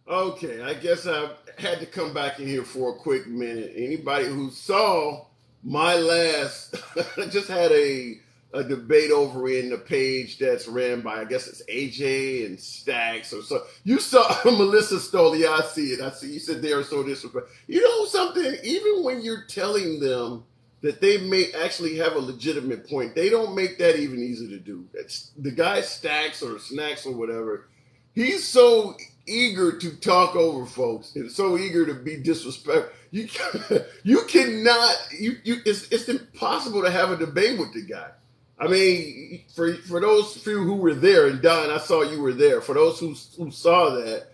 Okay, I guess I had to come back in here for a quick minute. Anybody who saw my last, I just had a debate over in the page that's ran by, I guess it's AJ and Stacks or so. You saw Melissa Stoll. Yeah, I see it. I see you said they are so disrespectful. You know something? Even when you're telling them that they may actually have a legitimate point, they don't make that even easy to do. That's the guy Stacks or Snacks or whatever. He's so eager to talk over folks and so eager to be disrespectful. You cannot it's impossible to have a debate with the guy. I mean, for those few who were there, and Don, I saw you were there. For those who saw that,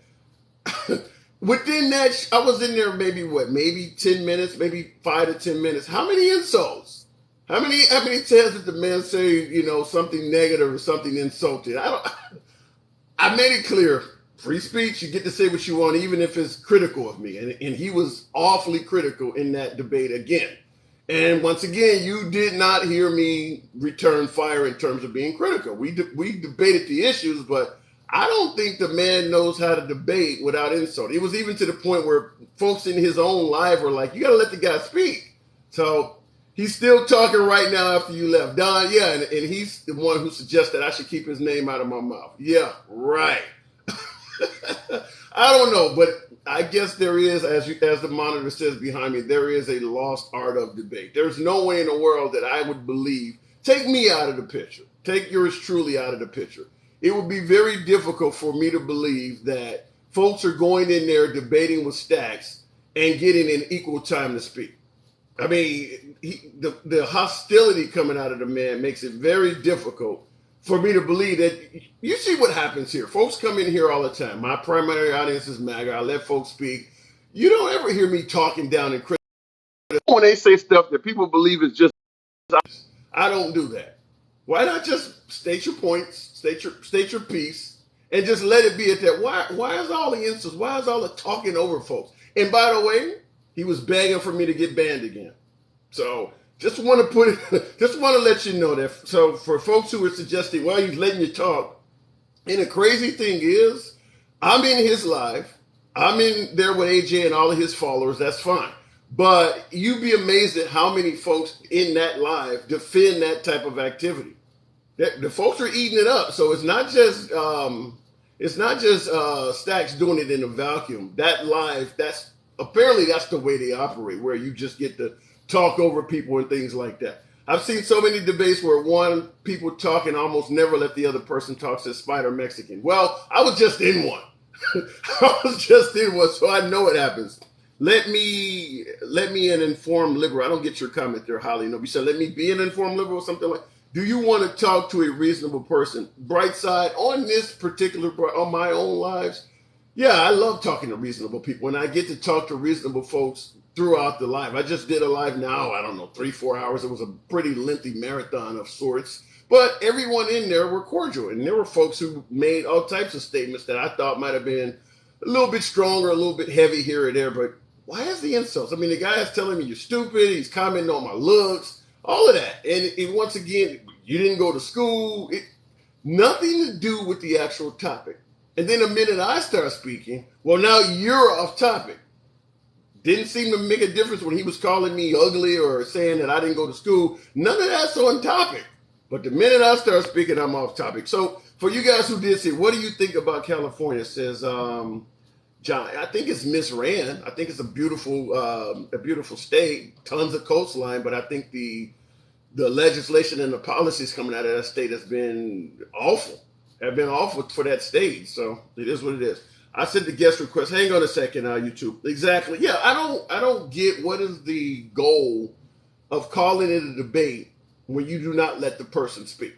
within that, I was in there maybe 10 minutes, maybe 5 to 10 minutes. How many insults? How many times did the man say something negative or something insulting? I don't. I made it clear. Free speech, you get to say what you want, even if it's critical of me. And he was awfully critical in that debate again. And once again, you did not hear me return fire in terms of being critical. We debated the issues, but I don't think the man knows how to debate without insult. It was even to the point where folks in his own live were like, you got to let the guy speak. So he's still talking right now after you left. Don, yeah, and he's the one who suggested I should keep his name out of my mouth. Yeah, right. I don't know, but I guess there is, as the monitor says behind me, there is a lost art of debate. There's no way in the world that I would believe. Take me out of the picture. Take yours truly out of the picture. It would be very difficult for me to believe that folks are going in there debating with Stacks and getting an equal time to speak. I mean, the hostility coming out of the man makes it very difficult for me to believe that. You see what happens here. Folks come in here all the time. My primary audience is MAGA. I let folks speak. You don't ever hear me talking down and criticizing when they say stuff that people believe is just. I don't do that. Why not just state your points, state your piece, and just let it be at that? Why is all the insults? Why is all the talking over folks? And by the way, he was begging for me to get banned again. So just want to put it, just want to let you know that. So for folks who are suggesting, well, he's letting you talk, and the crazy thing is, I'm in his live. I'm in there with AJ and all of his followers. That's fine. But you'd be amazed at how many folks in that live defend that type of activity. The folks are eating it up. So it's not just Stacks doing it in a vacuum. That live, that's the way they operate, where you just get to talk over people and things like that. I've seen so many debates where people talk and almost never let the other person talk, says Spider Mexican. Well, I was just in one. I was just in one, so I know it happens. Let me an informed liberal. I don't get your comment there, Holly. No, you said let me be an informed liberal or something like. Do you want to talk to a reasonable person? Bright side on this particular on my own lives. Yeah, I love talking to reasonable people, and I get to talk to reasonable folks throughout the live. I just did a live now, I don't know, 3-4 hours. It was a pretty lengthy marathon of sorts. But everyone in there were cordial, and there were folks who made all types of statements that I thought might have been a little bit stronger, a little bit heavy here or there. But why is the insults? I mean, the guy is telling me you're stupid. He's commenting on my looks, all of that. And once again, you didn't go to school. Nothing to do with the actual topic. And then the minute I start speaking, well, now you're off topic. Didn't seem to make a difference when he was calling me ugly or saying that I didn't go to school. None of that's on topic. But the minute I start speaking, I'm off topic. So for you guys who did say, what do you think about California? Says John, I think it's misran. I think it's a beautiful state, tons of coastline. But I think the legislation and the policies coming out of that state has been awful. Have been awful for that state. So it is what it is. I sent the guest request. Hang on a second, YouTube. Exactly. Yeah, I don't get what is the goal of calling it a debate when you do not let the person speak.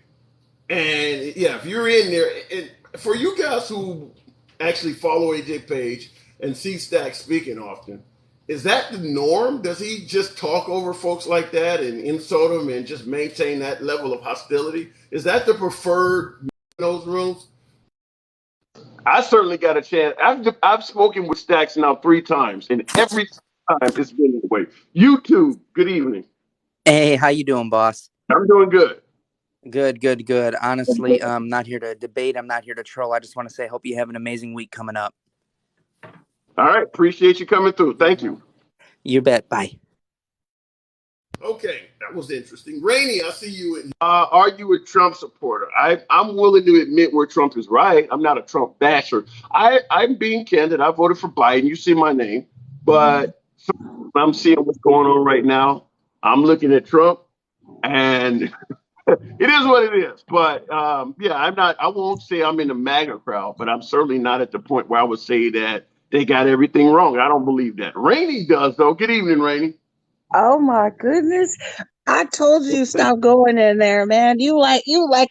And yeah, if you're in there, and for you guys who actually follow AJ Page and see Stacks speaking often, is that the norm? Does he just talk over folks like that and insult them and just maintain that level of hostility? Is that the preferred in those rooms? I certainly got a chance. I've spoken with Stacks now 3 times, and every time it's been the way. YouTube, good evening. Hey, how you doing, boss? I'm doing good. Good. Honestly, I'm not here to debate. I'm not here to troll. I just want to say, I hope you have an amazing week coming up. All right. Appreciate you coming through. Thank you. You bet. Bye. Okay, that was interesting. Rainey, I see you. Are you a Trump supporter? I'm willing to admit where Trump is right. I'm not a Trump basher. I'm being candid. I voted for Biden. You see my name. But I'm seeing what's going on right now. I'm looking at Trump, and it is what it is. But yeah, I'm not. I won't say I'm in the MAGA crowd, but I'm certainly not at the point where I would say that they got everything wrong. I don't believe that. Rainey does, though. Good evening, Rainey. Oh my goodness. I told you stop going in there, man. You like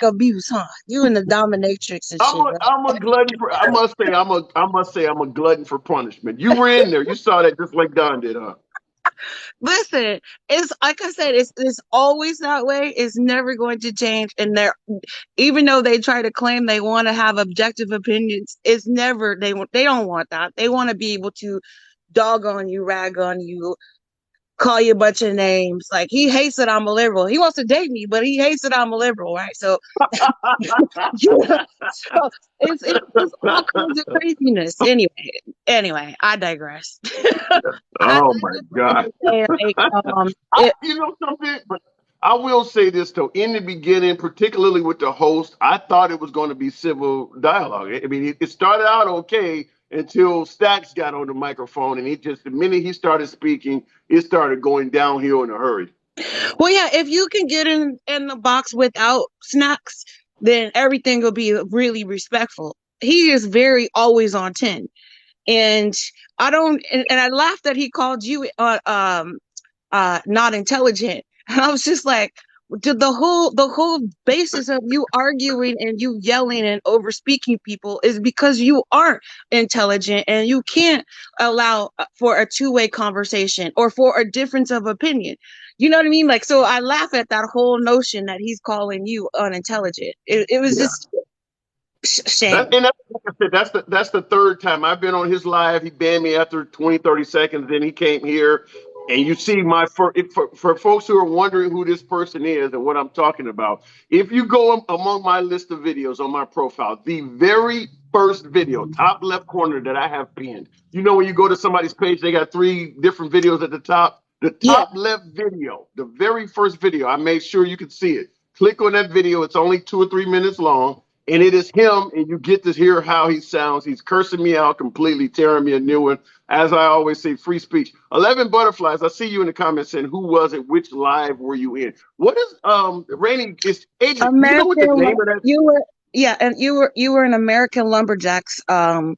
abuse, huh? You in the dominatrix and shit. I'm a glutton for. I must say I'm a glutton for punishment. You were in there. You saw that just like Don did, huh? Listen, it's like I said, it's always that way. It's never going to change. And they're even though they try to claim they want to have objective opinions, it's never they don't want that. They want to be able to dog on you, rag on you, call you a bunch of names. Like he hates that I'm a liberal. He wants to date me, but he hates that I'm a liberal, right? So, so it's all kinds of craziness. Anyway, I digress. Oh my God. Like, You know something? But I will say this though. In the beginning, particularly with the host, I thought it was going to be civil dialogue. I mean, it started out okay until Stacks got on the microphone, and the minute he started speaking, it started going downhill in a hurry. Well, yeah, if you can get in the box without Snacks, then everything will be really respectful. He is very always on 10. And I don't and I laughed that he called you not intelligent. And I was just like, the whole basis of you arguing and you yelling and over speaking people is because you aren't intelligent and you can't allow for a two-way conversation or for a difference of opinion. You know what I mean? Like, so I laugh at that whole notion that he's calling you unintelligent. It was just shame. Like I said, that's the third time I've been on his live. He banned me after 20, 30 seconds. Then he came here. And you see for folks who are wondering who this person is and what I'm talking about, if you go among my list of videos on my profile, the very first video, top left corner that I have pinned, you know, when you go to somebody's page, they got 3 different videos at the top. The top left video, the very first video, I made sure you could see it. Click on that video. It's only 2 or 3 minutes long. And it is him, and you get to hear how he sounds. He's cursing me out completely, tearing me a new one. As I always say, free speech. 11 Butterflies, I see you in the comments saying, who was it? Which live were you in? What is, Rainey, is Agent, you know what the name of that? You were an American Lumberjacks in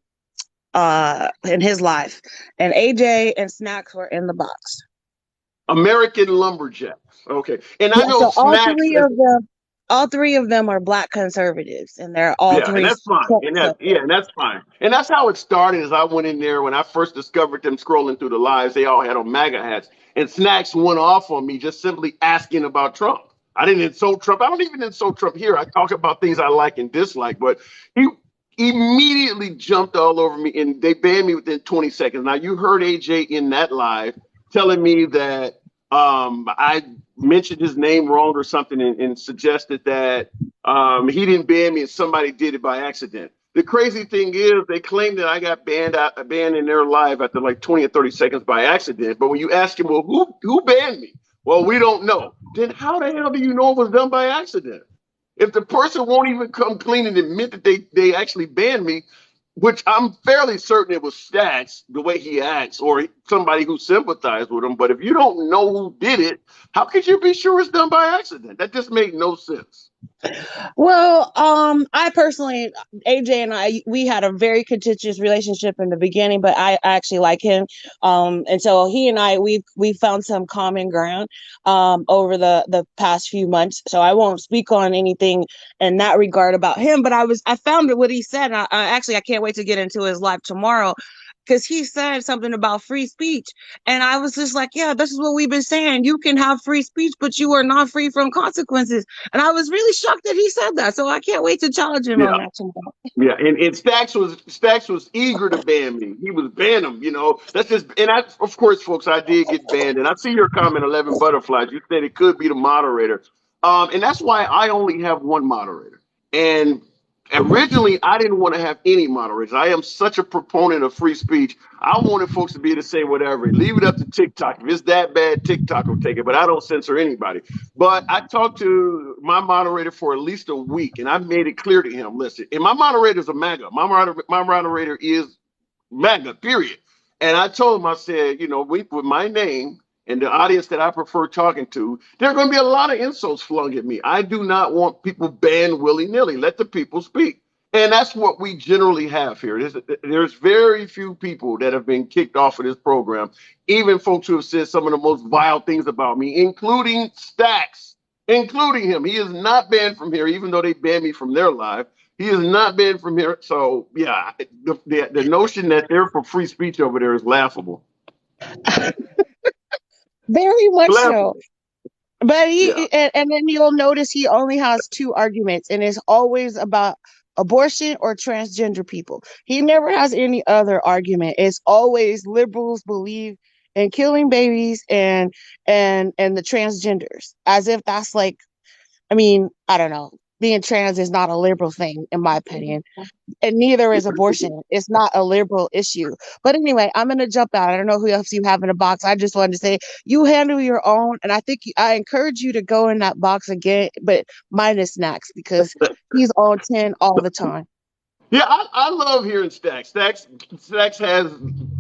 his live. And AJ and Snacks were in the box. American Lumberjacks. Okay. And I know so Snacks. All three of them are Black conservatives, and they're all three. And that's fine. And that's fine. And that's how it started. As I went in there when I first discovered them scrolling through the lives, they all had on MAGA hats. And Snacks went off on me just simply asking about Trump. I didn't insult Trump. I don't even insult Trump here. I talk about things I like and dislike. But he immediately jumped all over me, and they banned me within 20 seconds. Now you heard AJ in that live telling me that I mentioned his name wrong or something and suggested that he didn't ban me and somebody did it by accident. The crazy thing is they claim that I got banned in their live after like 20 or 30 seconds by accident. But when you ask him, well, who banned me? Well, we don't know. Then how the hell do you know it was done by accident? If the person won't even come clean and admit that they actually banned me, which I'm fairly certain it was Stacks, the way he acts, or somebody who sympathized with him. But if you don't know who did it, how could you be sure it's done by accident? That just made no sense. Well, I personally, AJ and I, we had a very contentious relationship in the beginning, but I actually like him. And so he and I, we found some common ground, over the past few months. So I won't speak on anything in that regard about him, but I found what he said. And I can't wait to get into his live tomorrow, because he said something about free speech. And I was just like, yeah, this is what we've been saying. You can have free speech, but you are not free from consequences. And I was really shocked that he said that. So I can't wait to challenge him on that tomorrow. Yeah, and Stacks was eager to ban me. He was ban him, you know. That's just, and of course, folks, I did get banned. And I see your comment, 11 Butterflies. You said it could be the moderator. And that's why I only have one moderator. And Originally, I didn't want to have any moderators. I am such a proponent of free speech. I wanted folks to be able to say whatever. Leave it up to TikTok. If it's that bad, TikTok will take it, but I don't censor anybody. But I talked to my moderator for at least a week, and I made it clear to him, listen, and my moderator is a MAGA. My moderator is MAGA, period. And I told him, I said, with my name and the audience that I prefer talking to, there are going to be a lot of insults flung at me. I do not want people banned willy-nilly. Let the people speak. And that's what we generally have here. There's very few people that have been kicked off of this program, even folks who have said some of the most vile things about me, including Stacks, including him. He is not banned from here, even though they banned me from their live. He is not banned from here. So, yeah, the notion that they're for free speech over there is laughable. Very much Laughable. so. But Yeah. and then you'll notice he only has two arguments, and it's always about abortion or transgender people. He never has any other argument. It's always liberals believe in killing babies and the transgenders, as if that's like, I mean, I don't know. Being trans is not a liberal thing, in my opinion, and neither is abortion. It's not a liberal issue. But anyway, I'm gonna jump out. I don't know who else you have in the box. I just wanted to say you handle your own, and I think I encourage you to go in that box again, but minus Snacks because he's on 10 all the time. Yeah, I love hearing Stacks. Stacks has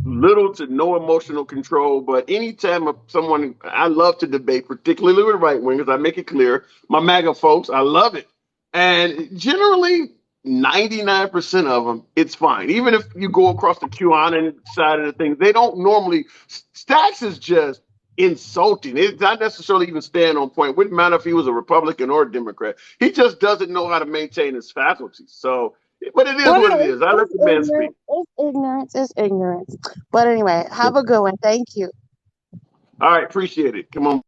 little to no emotional control, but anytime someone, I love to debate, particularly with right wingers. I make it clear, my MAGA folks, I love it. And generally, 99% of them, it's fine. Even if you go across the QAnon side of the thing, they don't normally. Stacks is just insulting. It's not necessarily even stand on point. Wouldn't matter if he was a Republican or a Democrat. He just doesn't know how to maintain his faculties. So, but it is Well, what no, it is. I let the man speak. It's ignorance. It's ignorance. But anyway, have a good one. Thank you. All right, appreciate it. Come on.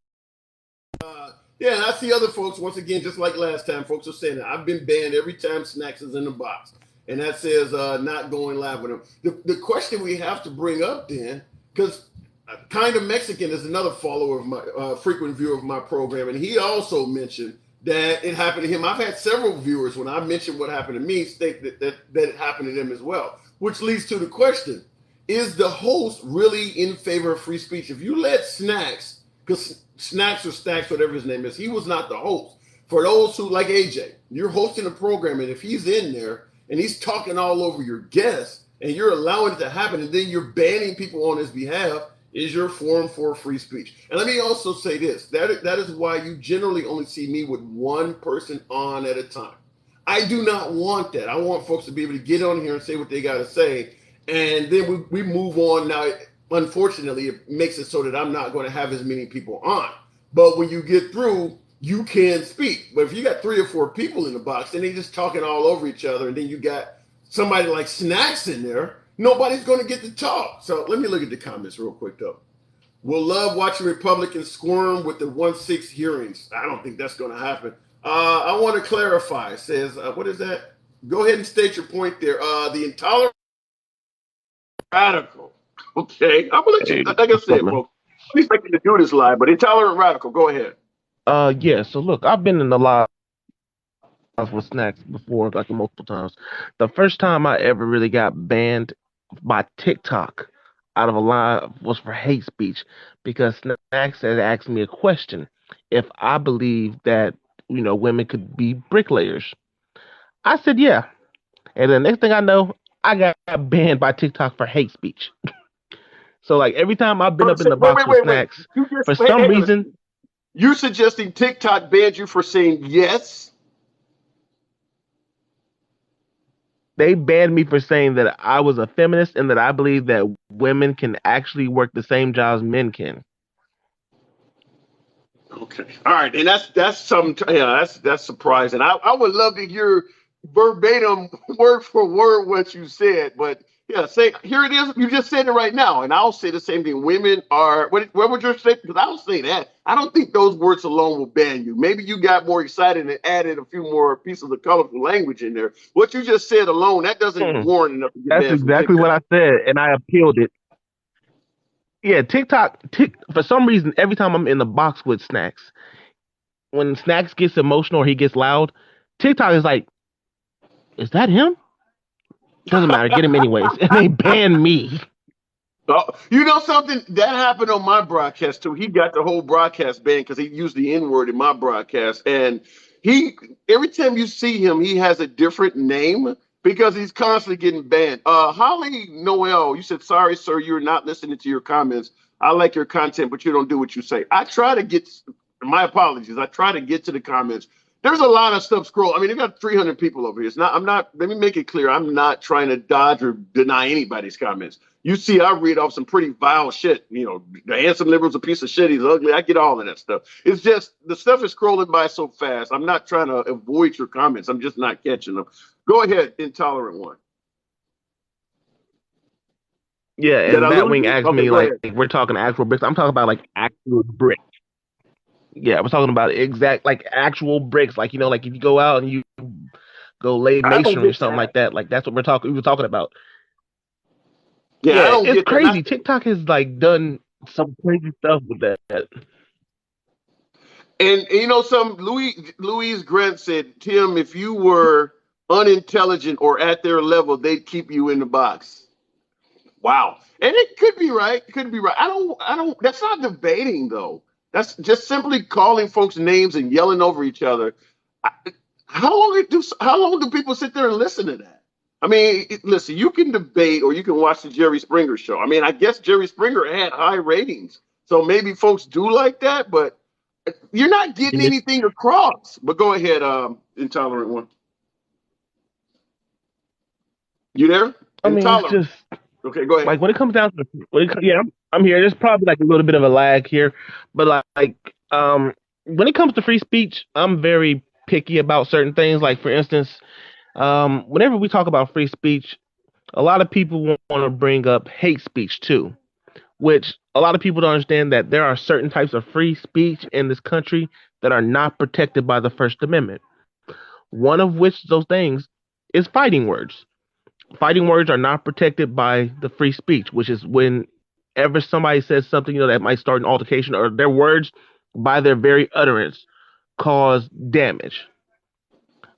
Yeah, and I see other folks, once again, just like last time, folks are saying that I've been banned every time Snacks is in the box. And that says not going live with him. The question we have to bring up then, because Kind of Mexican is another follower of my frequent viewer of my program, and he also mentioned that it happened to him. I've had several viewers, when I mentioned what happened to me, state that it happened to them as well, which leads to the question, is the host really in favor of free speech? If you let Snacks, because Snacks or Stacks, whatever his name is, he was not the host. For those who, like AJ, you're hosting a program, and if he's in there and he's talking all over your guests, and you're allowing it to happen, and then you're banning people on his behalf, is your forum for free speech. And let me also say this, that is why you generally only see me with one person on at a time. I do not want that. I want folks to be able to get on here and say what they got to say, and then we move on. Now, unfortunately, it makes it so that I'm not going to have as many people on. But when you get through, you can speak. But if you got 3 or 4 people in the box, then they just talking all over each other, and then you got somebody like Snacks in there, nobody's going to get to talk. So let me look at the comments real quick, though. We'll love watching Republicans squirm with the 1/6 hearings. I don't think that's going to happen. I want to clarify. It says, what is that? Go ahead and state your point there. The intolerant radical. Okay. I'm going to let you, like I said, folks, I'm expecting to do this live, but intolerant radical, go ahead. Yeah, so look, I've been in the live with Snacks before, like multiple times. The first time I ever really got banned by TikTok out of a live was for hate speech because Snacks had asked me a question if I believe that, women could be bricklayers. I said, yeah. And the next thing I know, I got banned by TikTok for hate speech. So, like, every time I've been up in the box with Snacks, for some reason... You suggesting TikTok banned you for saying yes? They banned me for saying that I was a feminist and that I believe that women can actually work the same jobs men can. Okay. All right. And that's something, yeah, that's surprising. I would love to hear verbatim, word for word, what you said, but yeah, say, here it is. You just said it right now. And I'll say the same thing. Women are, what would you say? Because I'll say that. I don't think those words alone will ban you. Maybe you got more excited and added a few more pieces of colorful language in there. What you just said alone, that doesn't warrant enough to get banned. That's exactly what I said, and I appealed it. Yeah, TikTok, for some reason, every time I'm in the box with Snacks, when Snacks gets emotional or he gets loud, TikTok is like, is that him? Doesn't matter. Get him anyways. And they banned me. Oh, you know something that happened on my broadcast too. He got the whole broadcast banned because he used the N word in my broadcast, and he every time you see him, he has a different name because he's constantly getting banned. Holly Noel, you said sorry, sir, you're not listening to your comments. I like your content, but you don't do what you say. I try to get my apologies. I try to get to the comments. There's a lot of stuff scroll. I mean, they got 300 people over here. It's not. I'm not. Let me make it clear. I'm not trying to dodge or deny anybody's comments. You see, I read off some pretty vile shit. You know, the handsome liberal's a piece of shit. He's ugly. I get all of that stuff. It's just the stuff is scrolling by so fast. I'm not trying to avoid your comments. I'm just not catching them. Go ahead, intolerant one. Yeah, Did and I lose Batwing you? asked Okay, me go like ahead. we're talking actual bricks. I'm talking about like actual bricks. Yeah, we're talking about exact like actual bricks. Like like if you go out and you go lay I don't masonry or get something that. like that. Like that's what we were talking about. Yeah, I Yeah, don't it's get that. crazy. TikTok has like done some crazy stuff with that. And you know, some Louise Grant said, Tim, if you were unintelligent or at their level, they'd keep you in the box. Wow. And it could be right. It could be right. I don't that's not debating though. That's just simply calling folks names and yelling over each other. I, how long do people sit there and listen to that? I mean, listen, you can debate or you can watch the Jerry Springer show. I mean, I guess Jerry Springer had high ratings. So maybe folks do like that, but you're not getting Yeah. anything across. But go ahead, intolerant one. You there? I mean, it's Intolerant. just Okay, go ahead. like when it comes down to yeah, I'm here. There's probably like a little bit of a lag here, but when it comes to free speech, I'm very picky about certain things. Like for instance, whenever we talk about free speech, a lot of people want to bring up hate speech too, which a lot of people don't understand that there are certain types of free speech in this country that are not protected by the First Amendment. One of which those things is fighting words. Fighting words are not protected by the free speech, which is whenever somebody says something that might start an altercation or their words by their very utterance cause damage,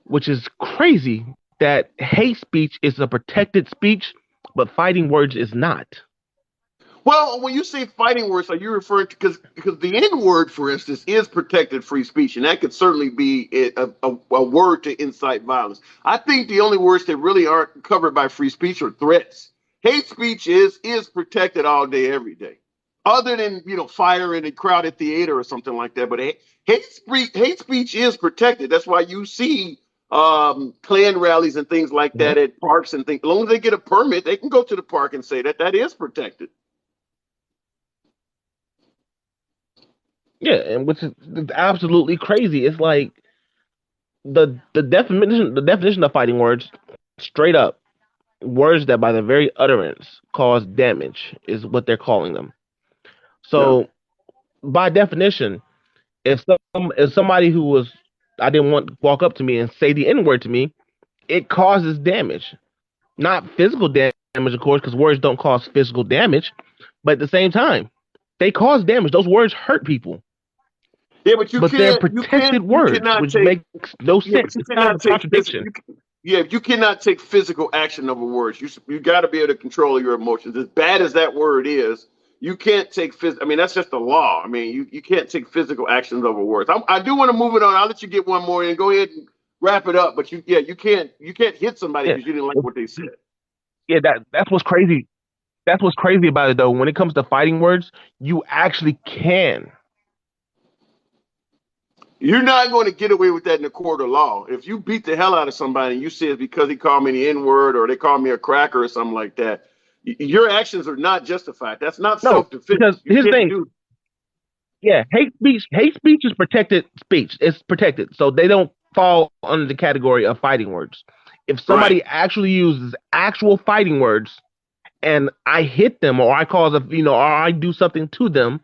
which is crazy that hate speech is a protected speech, but fighting words is not. Well, when you say fighting words, are you referring to because the N word, for instance, is protected free speech, and that could certainly be a word to incite violence. I think the only words that really aren't covered by free speech are threats. Hate speech is protected all day, every day, other than fire in a crowded theater or something like that. But hate speech is protected. That's why you see Klan rallies and things like Yeah. that at parks and things. As long as they get a permit, they can go to the park and say that is protected. Yeah, and which is absolutely crazy. It's like the definition of fighting words, straight up, words that by the very utterance cause damage is what they're calling them. Yeah. So by definition, if somebody who was I didn't want to walk up to me and say the N word to me, it causes damage. Not physical damage, of course, because words don't cause physical damage, but at the same time, they cause damage. Those words hurt people. Yeah, but But they're protected you words, cannot which take, makes no yeah, but sense. you It's kind of cannot a take contradiction. you cannot take physical action over words. You got to be able to control your emotions. As bad as that word is, you can't take I mean, that's just the law. I mean, you can't take physical actions over words. I do want to move it on. I'll let you get one more and go ahead and wrap it up. But you can't hit somebody Yeah, because you didn't like what they said. yeah. That's what's crazy. That's what's crazy about it, though. When it comes to fighting words, you actually can. You're not going to get away with that in the court of law. If you beat the hell out of somebody and you say it's because he called me the N word or they called me a cracker or something like that, your actions are not justified. That's not No, self defense. because You here's the can't thing. do. Yeah, hate speech is protected speech. It's protected, so they don't fall under the category of fighting words. If Right. somebody actually uses actual fighting words and I hit them or I cause or I do something to them,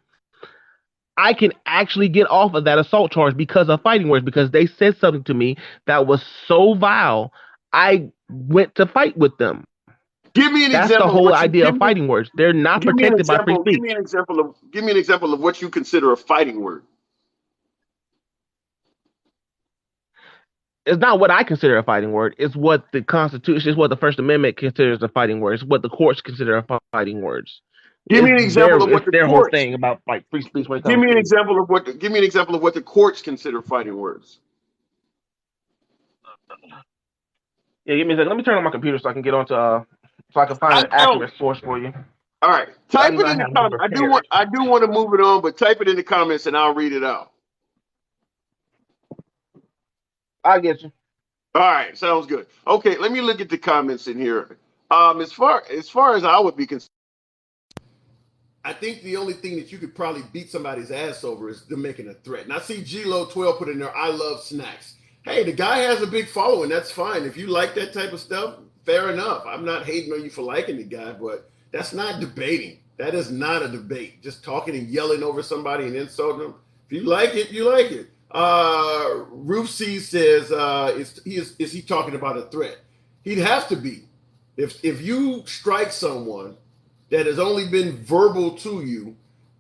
I can actually get off of that assault charge because of fighting words because they said something to me that was so vile. I went to fight with them. Give me an That's the example of whole what you idea of fighting words. They're not give me an protected by free example. speech. Give me an example of what you consider a fighting word. It's not what I consider a fighting word. It's what the Constitution, it's what the First Amendment considers a fighting word. It's what the courts consider fighting words. Give me an example of what It's the their whole courts. thing about like free speech when it Give comes me an to. example of what. Give me an example of what the courts consider fighting words. Yeah, give me a second. Let me turn on my computer so I can get onto so I can find I an know. accurate source for you. All right, I type do it not in the have one comments. prepared. I do want to move it on, but type it in the comments and I'll read it out. I get you. All right, sounds good. Okay, let me look at the comments in here. As far as I would be concerned, I think the only thing that you could probably beat somebody's ass over is them making a threat. And I see G-Lo12 put in there, I love snacks. Hey, the guy has a big following. That's fine. If you like that type of stuff, fair enough. I'm not hating on you for liking the guy, but that's not debating. That is not a debate. Just talking and yelling over somebody and insulting them. If you like it, you like it. Ruth C says, is he talking about a threat? He'd have to be. If you strike someone that has only been verbal to you,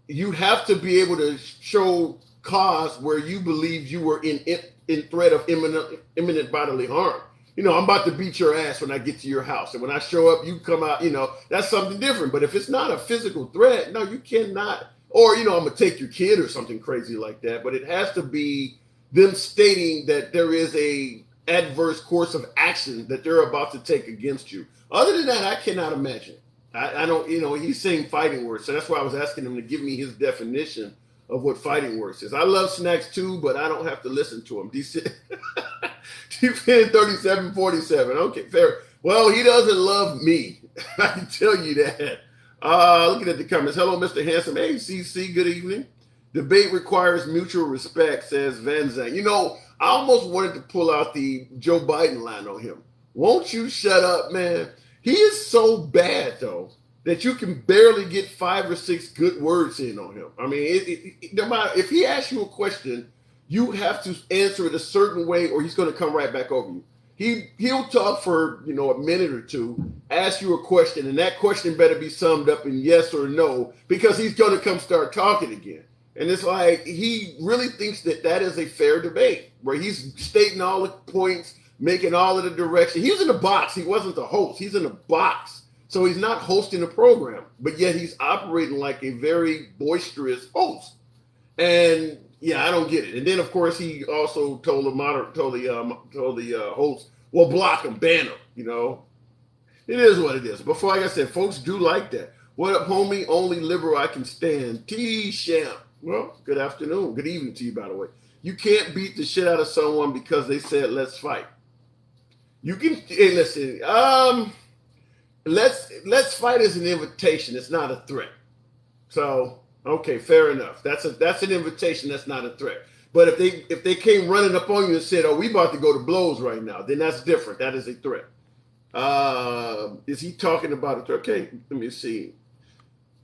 you have to be able to show cause where you believe you were in threat of imminent bodily harm. You know, I'm about to beat your ass when I get to your house, and when I show up, you come out. You know, that's something different. But if it's not a physical threat, no, you cannot. Or I'm gonna take your kid or something crazy like that. But it has to be them stating that there is a adverse course of action that they're about to take against you. Other than that, I cannot imagine. I don't, he's saying fighting words. So that's why I was asking him to give me his definition of what fighting words is. I love snacks too, but I don't have to listen to him. DC 3747. Okay, fair. Well, he doesn't love me. I can tell you that. Looking at the comments. Hello, Mr. Handsome. Hey, CC, good evening. Debate requires mutual respect, says Van Zandt. I almost wanted to pull out the Joe Biden line on him. Won't you shut up, man? He is so bad, though, that you can barely get 5 or 6 good words in on him. I mean, no matter if he asks you a question, you have to answer it a certain way, or he's going to come right back over you. He'll talk for a minute or two, ask you a question, and that question better be summed up in yes or no, because he's going to come start talking again. And it's like he really thinks that is a fair debate, where he's stating all the points, making all of the direction. He was in the box. He wasn't the host. He's in the box. So he's not hosting the program, but yet he's operating like a very boisterous host. And yeah, I don't get it. And then of course he also told the host, well, block him, ban him. It is what it is. But like I said, folks do like that. What up, homie? Only liberal I can stand. T-Champ. Well, good afternoon. Good evening to you, by the way. You can't beat the shit out of someone because they said, let's fight. You can, hey, listen, let's fight is an invitation. It's not a threat. So, okay, fair enough. That's an invitation. That's not a threat. But if they came running up on you and said, oh, we about to go to blows right now, then that's different. That is a threat. Is he talking about a threat? Okay, let me see.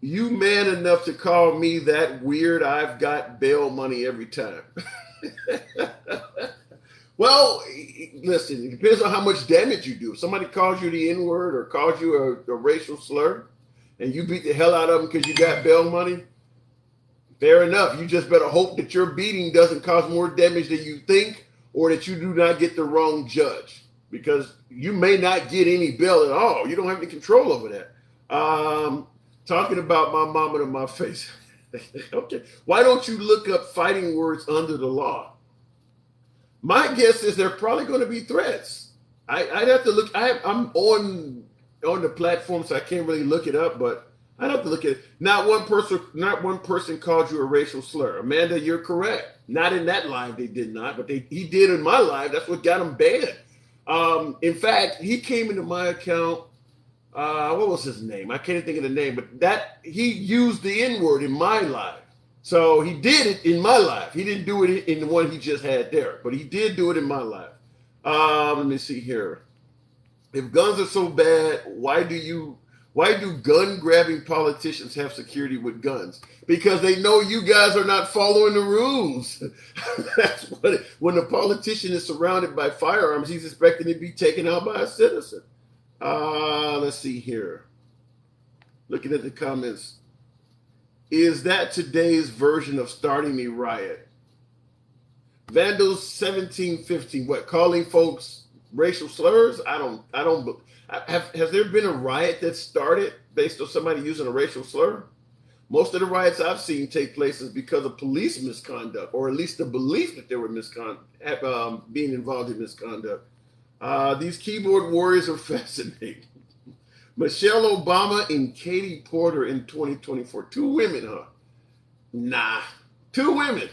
You man enough to call me that weird? I've got bail money every time. Well, listen, it depends on how much damage you do. If somebody calls you the N-word or calls you a racial slur and you beat the hell out of them because you got bail money, fair enough. You just better hope that your beating doesn't cause more damage than you think, or that you do not get the wrong judge, because you may not get any bail at all. You don't have any control over that. Talking about my mama to my face. Okay. Why don't you look up fighting words under the law? My guess is there are probably going to be threats. I'd have to look. I'm on the platform, so I can't really look it up, but I'd have to look at it. Not one person called you a racial slur. Amanda, you're correct. Not in that live, they did not, but he did in my live. That's what got him banned. In fact, he came into my account. What was his name? I can't think of the name, but he used the N-word in my live. So he did it in my live. He didn't do it in the one he just had there, but he did do it in my live. Let me see here. If guns are so bad, why do gun grabbing politicians have security with guns? Because they know you guys are not following the rules. That's what when a politician is surrounded by firearms, he's expecting to be taken out by a citizen. Let's see here. Looking at the comments. Is that today's version of starting a riot? Vandals 1715. What, calling folks racial slurs? Has there been a riot that started based on somebody using a racial slur? Most of the riots I've seen take place is because of police misconduct, or at least the belief that they were being involved in misconduct. These keyboard warriors are fascinating. Michelle Obama and Katie Porter in 2024. Two women, huh? Nah, two women.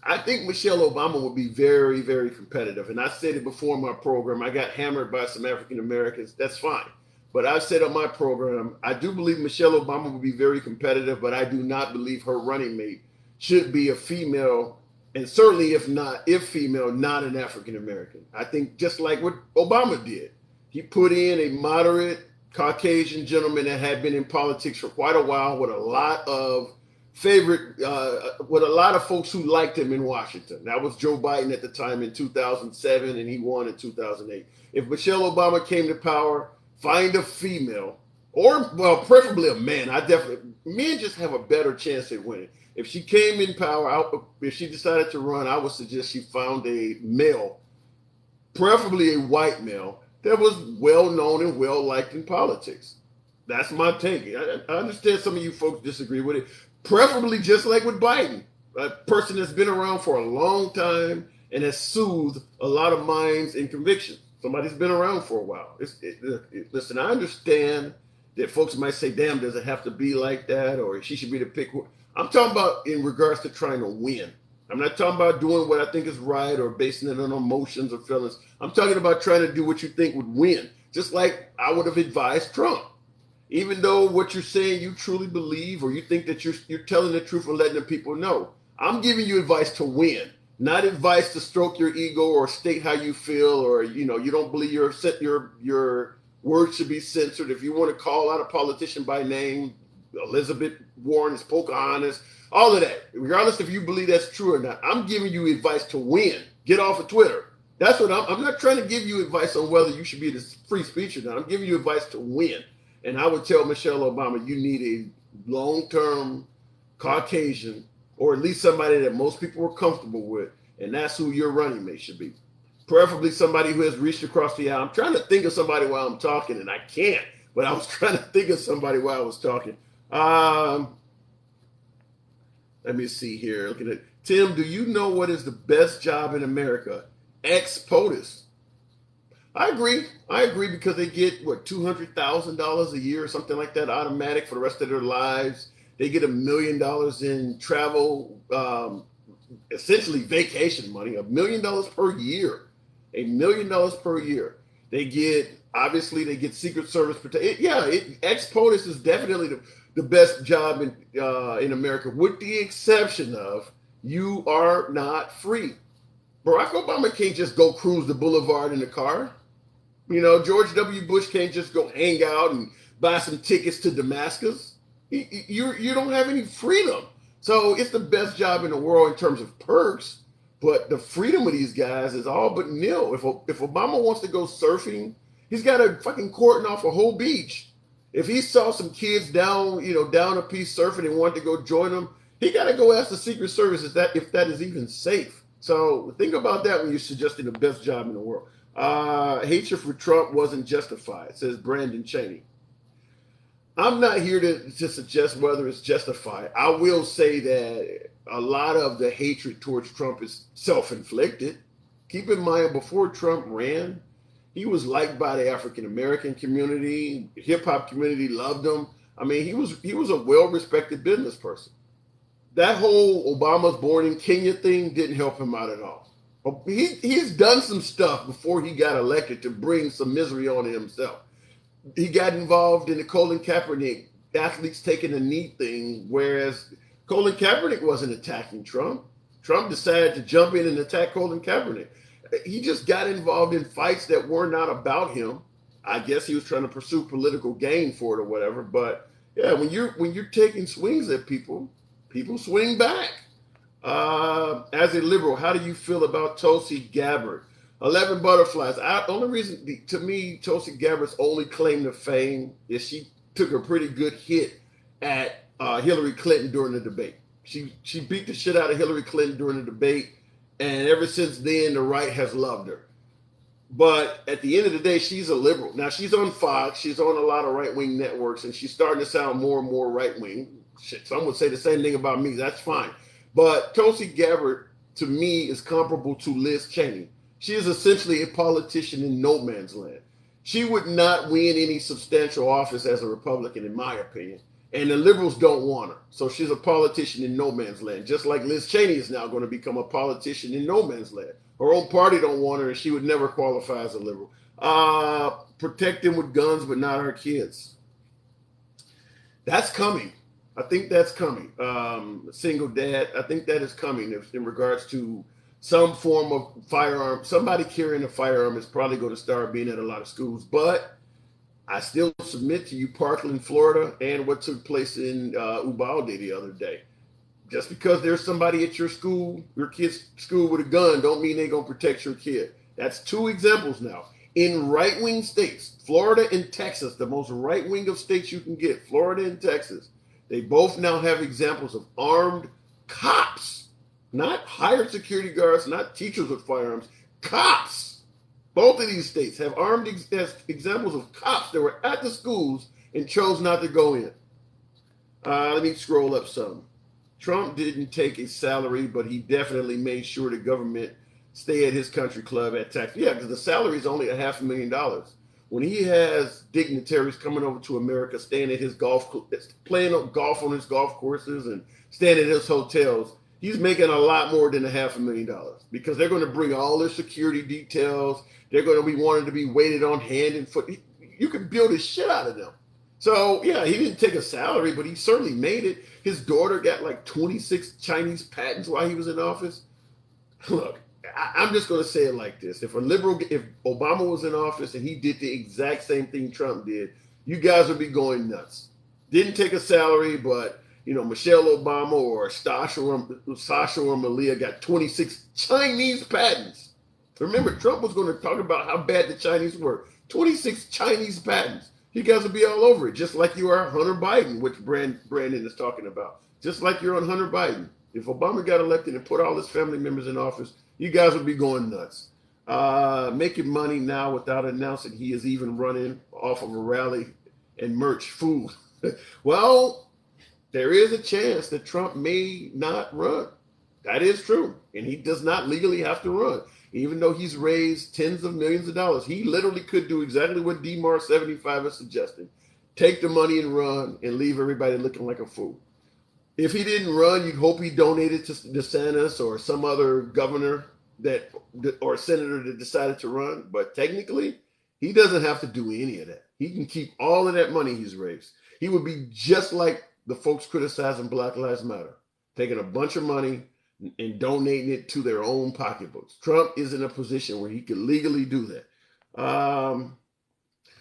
I think Michelle Obama would be very, very competitive. And I said it before in my program. I got hammered by some African Americans. That's fine. But I said on my program, I do believe Michelle Obama would be very competitive, but I do not believe her running mate should be a female, and certainly if female, not an African American. I think just like what Obama did, he put in a moderate Caucasian gentleman that had been in politics for quite a while with a lot of with a lot of folks who liked him in Washington. That was Joe Biden at the time in 2007, and he won in 2008. If Michelle Obama came to power, find a female, or, well, preferably a man. Men just have a better chance at winning. If she came in power, if she decided to run, I would suggest she found a male, preferably a white male, that was well known and well liked in politics. That's my take. I understand some of you folks disagree with it. Preferably just like with Biden, a person that's been around for a long time and has soothed a lot of minds and convictions. Somebody's been around for a while. Listen, I understand that folks might say, damn, does it have to be like that? Or she should be the pick. I'm talking about in regards to trying to win. I'm not talking about doing what I think is right or basing it on emotions or feelings. I'm talking about trying to do what you think would win. Just like I would have advised Trump. Even though what you're saying you truly believe, or you think that you're telling the truth and letting the people know, I'm giving you advice to win, not advice to stroke your ego or state how you feel, or you don't believe your words should be censored. If you want to call out a politician by name, Elizabeth Warren is Pocahontas, all of that, regardless if you believe that's true or not, I'm giving you advice to win. Get off of Twitter. That's what I'm not trying to give you advice on whether you should be this free speech or not. I'm giving you advice to win. And I would tell Michelle Obama, you need a long-term Caucasian, or at least somebody that most people are comfortable with, and that's who your running mate should be. Preferably somebody who has reached across the aisle. I'm trying to think of somebody while I'm talking, and I can't, but I was trying to think of somebody while I was talking. Let me see here. Look at it. Tim, do you know what is the best job in America? Ex-POTUS. I agree because they get, $200,000 a year or something like that, automatic for the rest of their lives. They get $1 million in travel, essentially vacation money, $1 million per year. $1 million per year. They get Secret Service protection. Yeah, ex-POTUS is definitely the best job in America, with the exception of you are not free. Barack Obama can't just go cruise the boulevard in the car. George W. Bush can't just go hang out and buy some tickets to Damascus. You don't have any freedom. So it's the best job in the world in terms of perks, but the freedom of these guys is all but nil. If Obama wants to go surfing, he's got to fucking cordon off a whole beach. If he saw some kids down a piece surfing and wanted to go join them, he got to go ask the Secret Service if that is even safe. So think about that when you're suggesting the best job in the world. Hatred for Trump wasn't justified, says Brandon Cheney. I'm not here to suggest whether it's justified. I will say that a lot of the hatred towards Trump is self-inflicted. Keep in mind, before Trump ran, he was liked by the African-American community. Hip-hop community loved him. I mean, he was a well-respected business person. That whole Obama's born in Kenya thing didn't help him out at all. He's done some stuff before he got elected to bring some misery on himself. He got involved in the Colin Kaepernick athletes taking a knee thing, whereas Colin Kaepernick wasn't attacking Trump. Trump decided to jump in and attack Colin Kaepernick. He just got involved in fights that were not about him. I guess he was trying to pursue political gain for it or whatever. But yeah, when you're taking swings at people swing back. As a liberal, how do you feel about Tulsi Gabbard? 11 Butterflies. Only reason, to me, Tulsi Gabbard's only claim to fame is she took a pretty good hit at Hillary Clinton during the debate. She beat the shit out of Hillary Clinton during the debate, And ever since then, the right has loved her. But at the end of the day, she's a liberal. Now, she's on Fox. She's on a lot of right-wing networks, and she's starting to sound more and more right-wing. Shit, some would say the same thing about me. That's fine. But Tulsi Gabbard, to me, is comparable to Liz Cheney. She is essentially a politician in no man's land. She would not win any substantial office as a Republican, in my opinion. And the liberals don't want her. So she's a politician in no man's land, just like Liz Cheney is now going to become a politician in no man's land. Her own party don't want her, and she would never qualify as a liberal. Protect them with guns, but not our kids. That's coming. I think that's coming. Single dad, I think that is coming in regards to some form of firearm. Somebody carrying a firearm is probably going to start being at a lot of schools. But I still submit to you, Parkland, Florida, and what took place in Uvalde the other day. Just because there's somebody at your school, your kid's school with a gun, don't mean they're going to protect your kid. That's two examples now. In right-wing states, Florida and Texas, the most right-wing of states you can get, Florida and Texas, they both now have examples of armed cops, not hired security guards, not teachers with firearms, cops. Both of these states have armed examples of cops that were at the schools and chose not to go in. Let me scroll up some. Trump didn't take a salary, but he definitely made sure the government stay at his country club at tax. Yeah, because the salary is only $500,000. When he has dignitaries coming over to America, staying at his playing golf on his golf courses and staying at his hotels, he's making a lot more than $500,000 because they're going to bring all their security details. They're going to be wanting to be weighted on hand and foot. You can build the shit out of them. So, yeah, he didn't take a salary, but he certainly made it. His daughter got like 26 Chinese patents while he was in office. Look, I'm just going to say it like this. If Obama was in office and he did the exact same thing Trump did, you guys would be going nuts. Didn't take a salary, but, Michelle Obama or Sasha or Malia got 26 Chinese patents. Remember, Trump was going to talk about how bad the Chinese were. 26 Chinese patents. You guys will be all over it, just like you are Hunter Biden, which Brandon is talking about. Just like you're on Hunter Biden. If Obama got elected and put all his family members in office, you guys would be going nuts. Making money now without announcing he is even running off of a rally and merch food. Well, there is a chance that Trump may not run. That is true. And he does not legally have to run. Even though he's raised tens of millions of dollars, he literally could do exactly what DMAR 75 is suggesting. Take the money and run and leave everybody looking like a fool. If he didn't run, you'd hope he donated to DeSantis or some other governor or senator that decided to run. But technically, he doesn't have to do any of that. He can keep all of that money he's raised. He would be just like the folks criticizing Black Lives Matter, taking a bunch of money and donating it to their own pocketbooks. Trump is in a position where he could legally do that.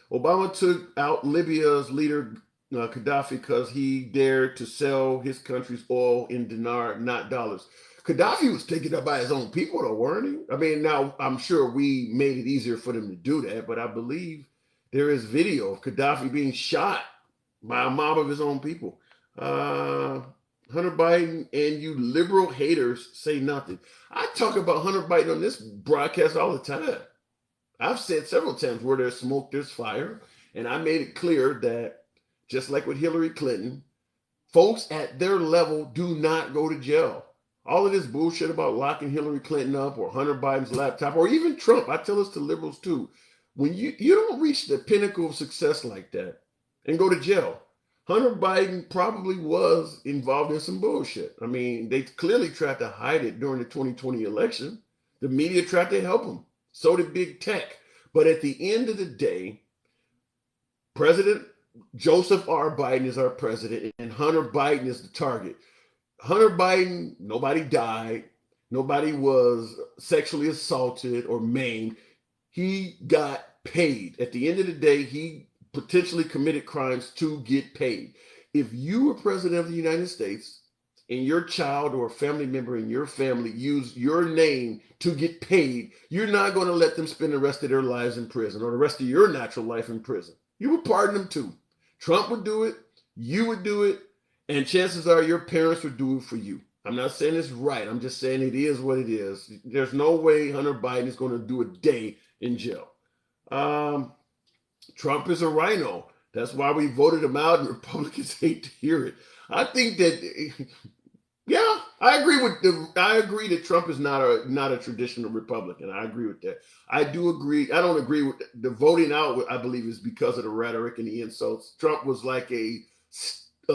Obama took out Libya's leader, Gaddafi, because he dared to sell his country's oil in dinar, not dollars. Gaddafi was taken up by his own people, though, weren't he? I mean, now, I'm sure we made it easier for them to do that, but I believe there is video of Gaddafi being shot by a mob of his own people. Hunter Biden and you liberal haters say nothing. I talk about Hunter Biden on this broadcast all the time. I've said several times where there's smoke, there's fire. And I made it clear that just like with Hillary Clinton, folks at their level do not go to jail. All of this bullshit about locking Hillary Clinton up or Hunter Biden's laptop or even Trump, I tell this to liberals too. When you don't reach the pinnacle of success like that and go to jail, Hunter Biden probably was involved in some bullshit. I mean, they clearly tried to hide it during the 2020 election. The media tried to help him. So did big tech. But at the end of the day, President Joseph R. Biden is our president, and Hunter Biden is the target. Hunter Biden, nobody died. Nobody was sexually assaulted or maimed. He got paid. At the end of the day, he potentially committed crimes to get paid. If you were president of the United States and your child or a family member in your family use your name to get paid, you're not going to let them spend the rest of their lives in prison or the rest of your natural life in prison. You would pardon them too. Trump would do it, you would do it, and chances are your parents would do it for you. I'm not saying it's right. I'm just saying it is what it is. There's no way Hunter Biden is going to do a day in jail. Um, Trump is a rhino. That's why we voted him out, and Republicans hate to hear it. I think that, yeah, I agree that Trump is not a traditional Republican. I agree with that. I do agree. I don't agree with the voting out. I believe is because of the rhetoric and the insults. Trump was like a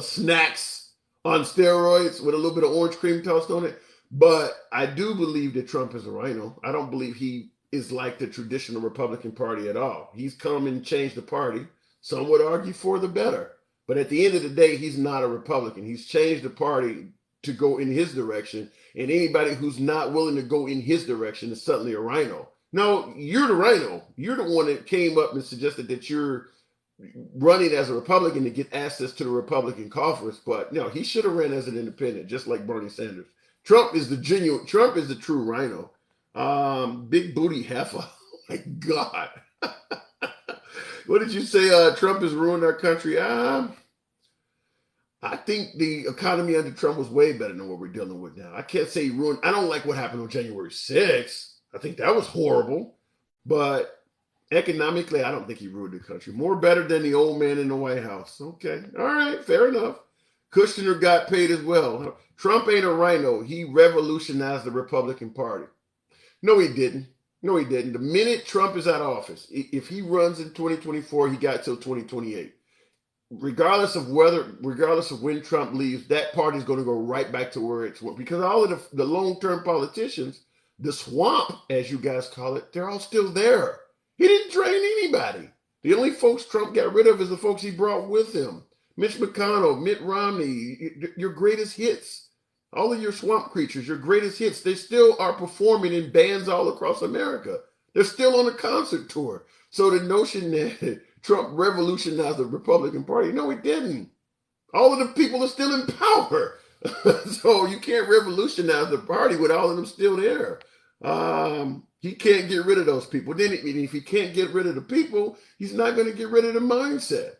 snacks on steroids with a little bit of orange cream tossed on it. But I do believe that Trump is a rhino. I don't believe he is like the traditional Republican Party at all. He's come and changed the party. Some would argue for the better. But at the end of the day, he's not a Republican. He's changed the party to go in his direction. And anybody who's not willing to go in his direction is suddenly a rhino. No, you're the rhino. You're the one that came up and suggested that you're running as a Republican to get access to the Republican coffers. But no, he should have ran as an independent, just like Bernie Sanders. Trump is the true rhino. Big booty heifer. Oh my God. What did you say? Trump has ruined our country. I think the economy under Trump was way better than what we're dealing with now. I can't say he ruined. I don't like what happened on January 6th. I think that was horrible. But economically, I don't think he ruined the country. More better than the old man in the White House. Okay. All right. Fair enough. Kushner got paid as well. Trump ain't a rhino. He revolutionized the Republican Party. No, he didn't. No, he didn't. The minute Trump is out of office, if he runs in 2024, he got till 2028. Regardless of when Trump leaves, that party is going to go right back to where it's because all of the long-term politicians, the swamp, as you guys call it, they're all still there. He didn't drain anybody. The only folks Trump got rid of is the folks he brought with him. Mitch McConnell, Mitt Romney, your greatest hits. All of your swamp creatures, your greatest hits, they still are performing in bands all across America. They're still on a concert tour. So the notion that Trump revolutionized the Republican Party, no, he didn't. All of the people are still in power. So you can't revolutionize the party with all of them still there. He can't get rid of those people. Then if he can't get rid of the people, he's not going to get rid of the mindset.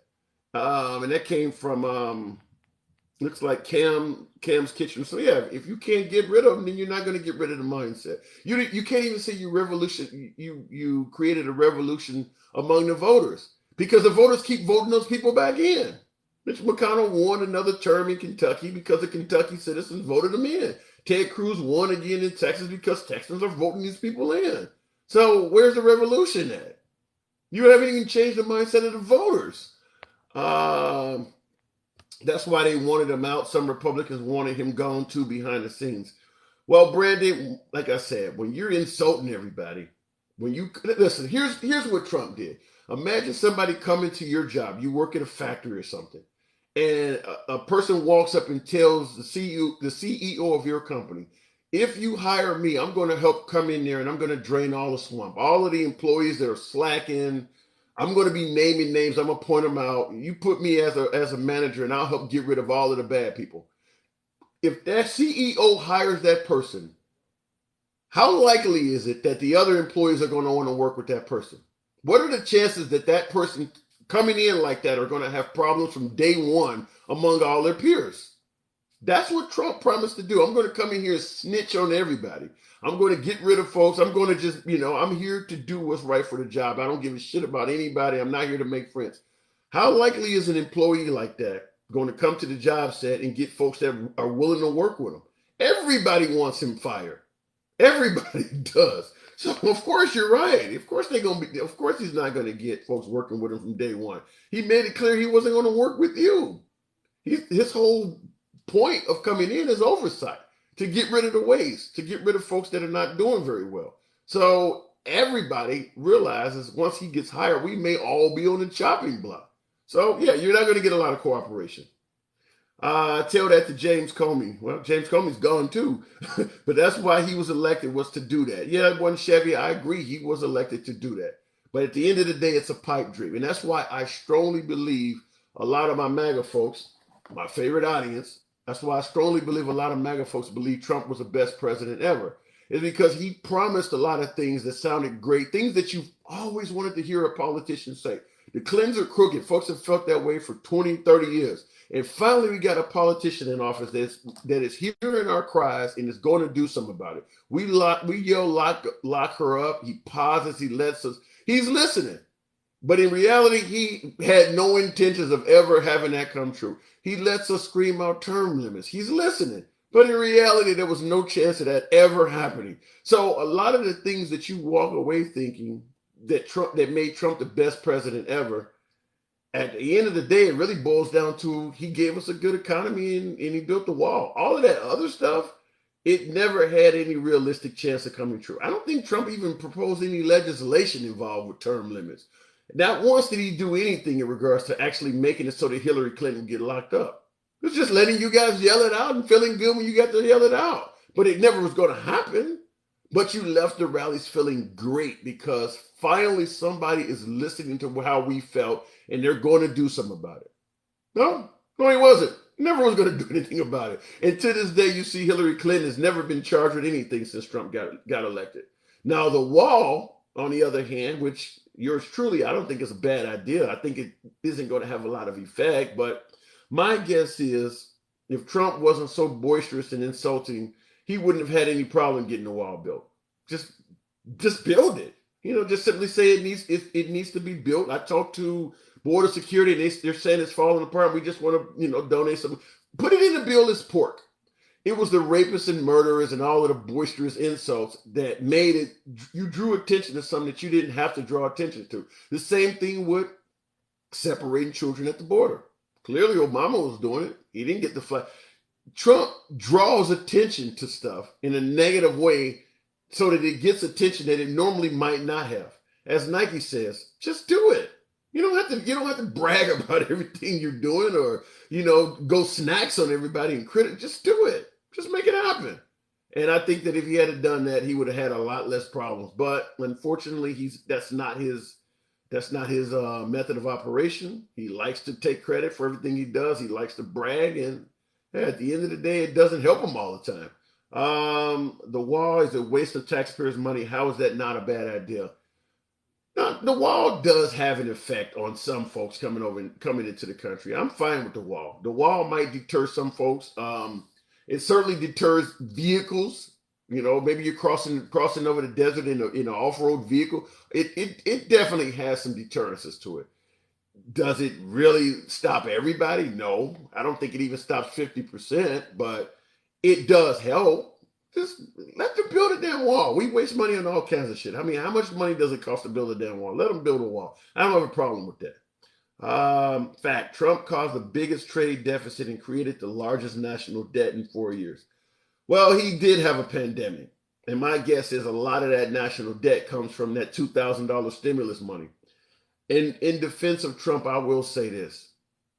And that came from looks like Cam's Kitchen. So yeah, if you can't get rid of them, then you're not going to get rid of the mindset. You can't even say you created a revolution among the voters because the voters keep voting those people back in. Mitch McConnell won another term in Kentucky because the Kentucky citizens voted him in. Ted Cruz won again in Texas because Texans are voting these people in. So where's the revolution at? You haven't even changed the mindset of the voters. That's why they wanted him out. Some Republicans wanted him gone too behind the scenes. Well, Brandon, like I said, when you're insulting everybody, listen, here's what Trump did. Imagine somebody coming to your job. You work at a factory or something, and a person walks up and tells the CEO of your company, if you hire me, I'm going to help come in there and I'm going to drain all the swamp. All of the employees that are slacking, I'm going to be naming names. I'm going to point them out. You put me as a manager and I'll help get rid of all of the bad people. If that CEO hires that person, how likely is it that the other employees are going to want to work with that person? What are the chances that that person coming in like that are going to have problems from day one among all their peers? That's what Trump promised to do. I'm going to come in here and snitch on everybody. I'm going to get rid of folks. I'm going to just, I'm here to do what's right for the job. I don't give a shit about anybody. I'm not here to make friends. How likely is an employee like that going to come to the job set and get folks that are willing to work with him? Everybody wants him fired. Everybody does. So of course you're right. Of course of course he's not going to get folks working with him from day one. He made it clear he wasn't going to work with you. His whole point of coming in is oversight, to get rid of the waste, to get rid of folks that are not doing very well. So everybody realizes once he gets hired, we may all be on the chopping block. So yeah, you're not going to get a lot of cooperation. Tell that to James Comey. Well, James Comey's gone too, but that's why he was elected, was to do that. Yeah, it wasn't Chevy. I agree. He was elected to do that. But at the end of the day, it's a pipe dream. And that's why I strongly believe a lot of my MAGA folks, my favorite audience, that's why I strongly believe a lot of MAGA folks believe Trump was the best president ever. It's because he promised a lot of things that sounded great, things that you've always wanted to hear a politician say. The Clintons are crooked. Folks have felt that way for 20, 30 years. And finally, we got a politician in office that is hearing our cries and is going to do something about it. We yell, lock her up. He pauses, he lets us. He's listening. But in reality, he had no intentions of ever having that come true. He lets us scream out term limits. He's listening. But in reality, there was no chance of that ever happening. So a lot of the things that you walk away thinking that made Trump the best president ever, at the end of the day, it really boils down to he gave us a good economy and he built the wall. All of that other stuff, it never had any realistic chance of coming true. I don't think Trump even proposed any legislation involved with term limits. Not once did he do anything in regards to actually making it so that Hillary Clinton would get locked up. It was just letting you guys yell it out and feeling good when you got to yell it out. But it never was going to happen. But you left the rallies feeling great because finally somebody is listening to how we felt and they're going to do something about it. No, he wasn't. He never was going to do anything about it. And to this day, you see Hillary Clinton has never been charged with anything since Trump got elected. Now, the wall, on the other hand, which yours truly, I don't think it's a bad idea. I think it isn't going to have a lot of effect. But my guess is if Trump wasn't so boisterous and insulting, he wouldn't have had any problem getting the wall built. Just build it. Just simply say it needs to be built. I talked to Border Security and they're saying it's falling apart. We just want to, donate some. Put it in the bill as pork. It was the rapists and murderers and all of the boisterous insults that made it. You drew attention to something that you didn't have to draw attention to. The same thing with separating children at the border. Clearly, Obama was doing it. He didn't get the flag. Trump draws attention to stuff in a negative way so that it gets attention that it normally might not have. As Nike says, just do it. You don't have to brag about everything you're doing or, go snacks on everybody and critic. Just do it. Just make it happen. And I think that if he had done that, he would have had a lot less problems. But unfortunately, that's not his method of operation. He likes to take credit for everything he does. He likes to brag. And at the end of the day, it doesn't help him all the time. The wall is a waste of taxpayers' money. How is that not a bad idea? Now, the wall does have an effect on some folks coming into the country. I'm fine with the wall. The wall might deter some folks. It certainly deters vehicles. Maybe you're crossing over the desert in an off-road vehicle. It definitely has some deterrences to it. Does it really stop everybody? No. I don't think it even stops 50%, but it does help. Just let them build a damn wall. We waste money on all kinds of shit. I mean, how much money does it cost to build a damn wall? Let them build a wall. I don't have a problem with that. Fact, Trump caused the biggest trade deficit and created the largest national debt in 4 years. Well, he did have a pandemic. And my guess is a lot of that national debt comes from that $2,000 stimulus money. In defense of Trump, I will say this.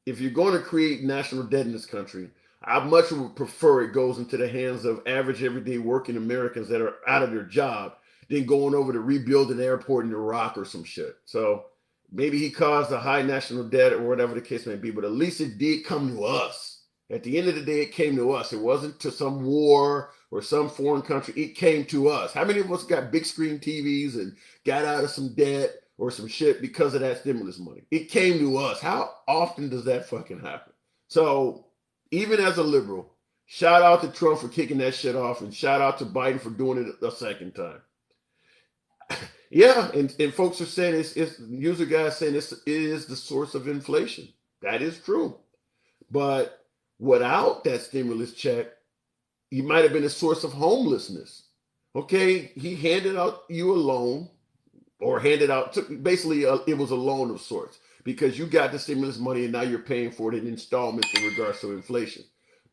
If you're going to create national debt in this country, I much would prefer it goes into the hands of average, everyday working Americans that are out of their job than going over to rebuild an airport in Iraq or some shit. So maybe he caused a high national debt or whatever the case may be, but at least it did come to us. At the end of the day, it came to us. It wasn't to some war or some foreign country. It came to us. How many of us got big screen TVs and got out of some debt or some shit because of that stimulus money? It came to us. How often does that fucking happen? So even as a liberal, shout out to Trump for kicking that shit off and shout out to Biden for doing it a second time. Yeah, and folks are saying it's user guys saying it is the source of inflation. That is true. But without that stimulus check, he might have been a source of homelessness. Okay, he handed out you a loan or basically it was a loan of sorts. Because you got the stimulus money and now you're paying for it in installments in regards to inflation.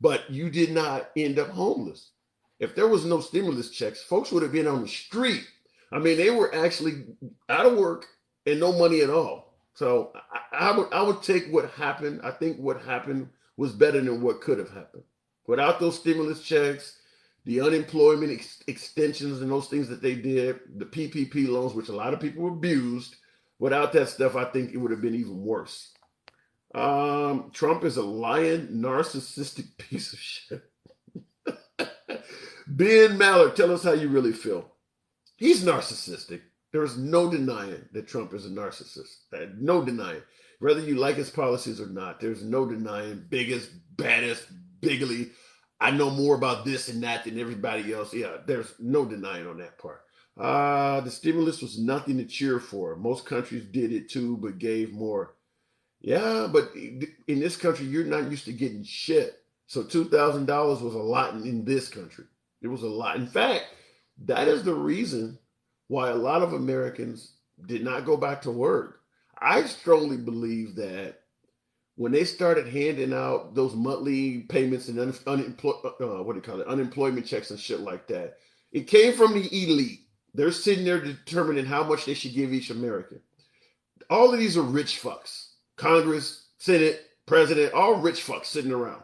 But you did not end up homeless. If there was no stimulus checks, folks would have been on the street. I mean, they were actually out of work and no money at all. So I would take what happened. I think what happened was better than what could have happened. Without those stimulus checks, the unemployment extensions and those things that they did, the PPP loans, which a lot of people abused, without that stuff, I think it would have been even worse. Trump is a lying, narcissistic piece of shit. Ben Mallard, tell us how you really feel. He's narcissistic. There's no denying that Trump is a narcissist. No denying. Whether you like his policies or not, there's no denying biggest, baddest, bigly. I know more about this and that than everybody else. Yeah, there's no denying on that part. The stimulus was nothing to cheer for. Most countries did it too, but gave more. Yeah, but in this country, you're not used to getting shit. So $2,000 was a lot in this country. It was a lot. In fact, that is the reason why a lot of Americans did not go back to work. I strongly believe that when they started handing out those monthly payments and unemployment checks and shit like that, it came from the elite. They're sitting there determining how much they should give each American. All of these are rich fucks. Congress, Senate, President, all rich fucks sitting around.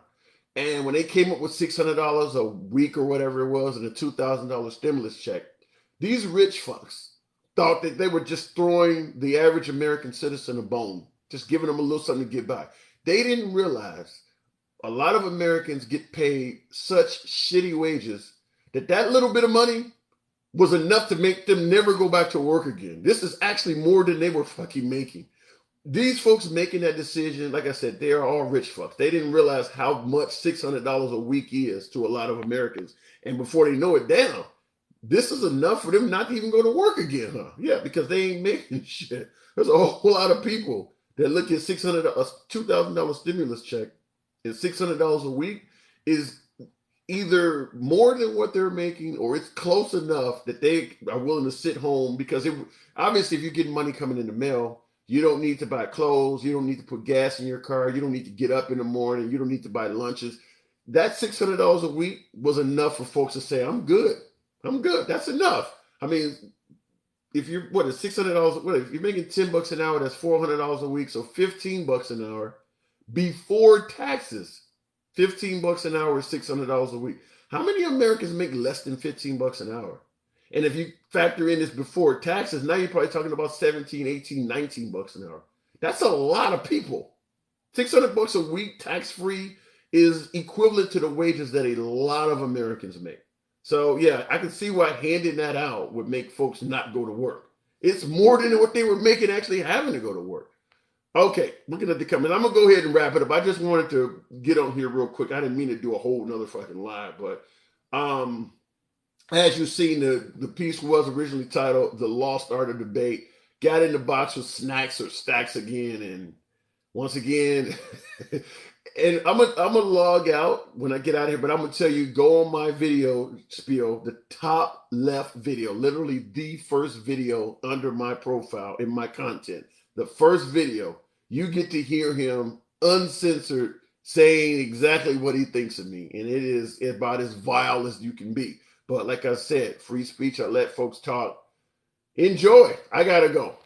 And when they came up with $600 a week or whatever it was and a $2,000 stimulus check, these rich fucks thought that they were just throwing the average American citizen a bone, just giving them a little something to get by. They didn't realize a lot of Americans get paid such shitty wages that little bit of money was enough to make them never go back to work again. This is actually more than they were fucking making. These folks making that decision, like I said, they are all rich fucks. They didn't realize how much $600 a week is to a lot of Americans. And before they know it down, this is enough for them not to even go to work again, huh? Yeah, because they ain't making shit. There's a whole lot of people that look at $2,000 stimulus check and $600 a week is either more than what they're making or it's close enough that they are willing to sit home because obviously if you're getting money coming in the mail, you don't need to buy clothes. You don't need to put gas in your car. You don't need to get up in the morning. You don't need to buy lunches. That $600 a week was enough for folks to say, I'm good. I'm good. That's enough. I mean, if you're, $600, if you're making $10 an hour, that's $400 a week. So $15 an hour before taxes. $15 an hour is $600 a week. How many Americans make less than $15 an hour? And if you factor in this before taxes, now you're probably talking about 17, 18, $19 an hour. That's a lot of people. $600 a week tax-free is equivalent to the wages that a lot of Americans make. So yeah, I can see why handing that out would make folks not go to work. It's more than what they were making actually having to go to work. Okay, looking at the comments. I'm going to go ahead and wrap it up. I just wanted to get on here real quick. I didn't mean to do a whole nother fucking live, but as you've seen, the piece was originally titled The Lost Art of Debate. Got in the box with snacks or stacks again. And once again, and I'm gonna log out when I get out of here, but I'm going to tell you, go on my video spiel, the top left video, literally the first video under my profile in my content. The first video, you get to hear him uncensored saying exactly what he thinks of me. And it is about as vile as you can be. But like I said, free speech, I let folks talk. Enjoy. I got to go.